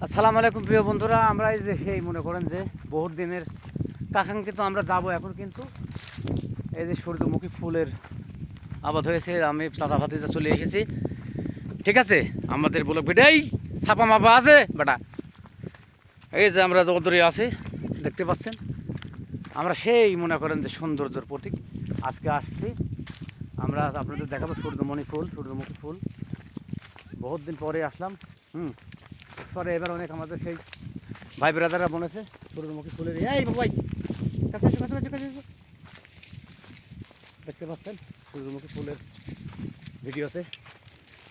আসসালামু আলাইকুম প্রিয় বন্ধুরা, আমরা এই যে সেই মনে করেন যে বহুত দিনের কাঙ্ক্ষিত আমরা যাব এখন, কিন্তু এই যে সূর্যমুখী ফুলের আবাদ হয়েছে। আমি চাচা ভাতিজা চলে এসেছি, ঠিক আছে। আমাদের ব্লক ভিডিওই ছাপা মাপা আছে বেটা, এই যে আমরা যতদূরে আছি দেখতে পাচ্ছেন। আমরা সেই মনে করেন যে সৌন্দর্যের প্রতীক আজকে আসছি। আমরা আপনাদের দেখাবো সূর্যমণি ফুল, সূর্যমুখী ফুল। বহুত দিন পরে আসলাম। পরে এবার অনেক আমাদের সেই ভাই ব্রাদাররা বলেছে সূর্যমুখী ফুলের এই ভাই কাছে কাছে কাছে কাছে দেখতে পাচ্ছেন সূর্যমুখী ফুলের ভিডিওতে।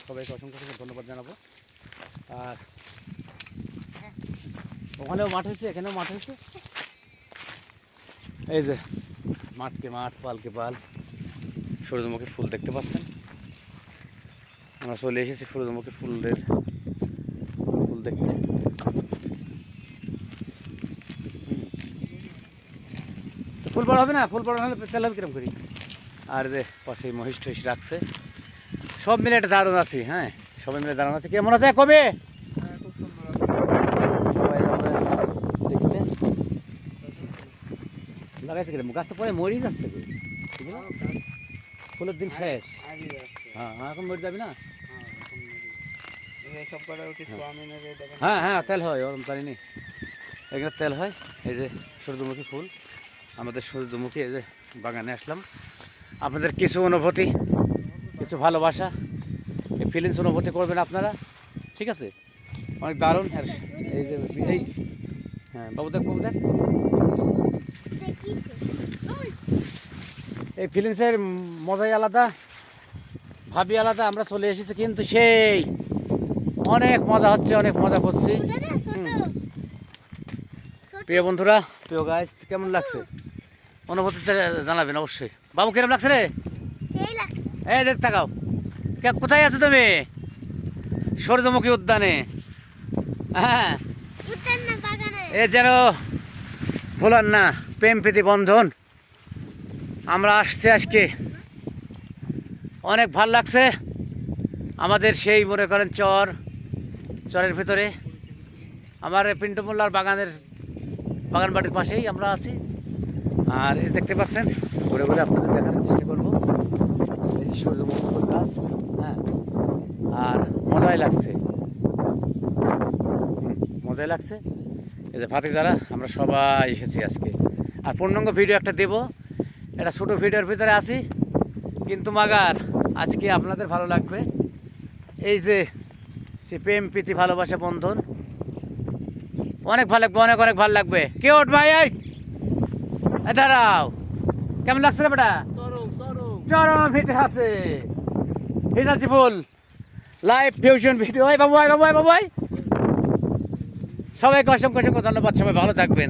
সবাইকে অসংখ্য ধন্যবাদ জানাবো। আর ওখানেও মাঠ হয়েছে, এখানেও মাঠ হয়েছে। এই যে মাঠকে মাঠ, পালকে পাল, সূর্যমুখী ফুল দেখতে পাচ্ছেন। আমরা চলে এসেছি সূর্যমুখী ফুলের ফুল দেখতে। ফুল বড় হবে না, ফুল বড় হলে তেল হবে কিরম করি। আর যে পাশে মহিষ টহিষ রাখছে, সব মিলে একটা দারুণ আছি। হ্যাঁ, সবাই মিলে দারুণ আছে। কেমন আছে কবে দেখতে লাগাইছে কিরম? গাছ তো পরে মরেই যাচ্ছে, ফুলের দিন শেষ। হ্যাঁ হ্যাঁ, এখন মরে যাবি না। হ্যাঁ হ্যাঁ, তেল হয়, ওরম জানি, এখানে তেল হয়। এই যে সূর্যমুখী ফুল, আমাদের সূর্যমুখী এই যে বাগানে আসলাম। আপনাদের কিছু অনুভূতি, কিছু ভালোবাসা, এই ফিলিংস অনুভূতি করবেন আপনারা, ঠিক আছে। অনেক দারুণ। এই যে এই হ্যাঁ বাবু দেখ, বাবু দেখ, এই ফিলিংসের মজাই আলাদা, ভাবি আলাদা। আমরা চলে এসেছি কিন্তু সেই অনেক মজা হচ্ছে, অনেক মজা করছি। প্রিয় বন্ধুরা, প্রিয় গাইস, কেমন লাগছে অনুভূতিটা জানাবেন অবশ্যই। বাবু কিরম লাগছে রে? এই দেখ তাকাও, কোথায় আছো তুমি? সূর্যমুখী উদ্যানে। হ্যাঁ, এ যেন ভোলার না প্রেম প্রীতি বন্ধন। আমরা আসছি আজকে, অনেক ভাল লাগছে। আমাদের সেই মনে করেন চরের ভিতরে আমার পিন্টু মোল্লার বাগান বাড়ির পাশেই আমরা আছি। আর এই দেখতে পাচ্ছেন, ঘুরে ঘুরে আপনাদের দেখানোর চেষ্টা করবো এই যে সূর্যমুখী ফুল গাছ। হ্যাঁ, আর মজাই লাগছে, মজাই লাগছে। এই যে ভাতিজারা আমরা সবাই এসেছি আজকে। আর পূর্ণাঙ্গ ভিডিও একটা দেবো, এটা ছোটো ভিডিওর ভিতরে আছি, কিন্তু মাগার আজকে আপনাদের ভালো লাগবে। এই যে সে প্রেম প্রীতি ভালোবাসা বন্ধন, অনেক ভালো লাগবে, অনেক অনেক ভালো লাগবে। কে ওঠ ভাই, এই দাঁড়াও, কেমন লাগছে রে বেটা? চরম ভিটে আছে হিরাজি ফুল লাইভ ফিউশন ভিডিও। বাবু বাবু বাবু, সবাইকে অসংখ্য অসংখ্য ধন্যবাদ। সবাই ভালো থাকবেন।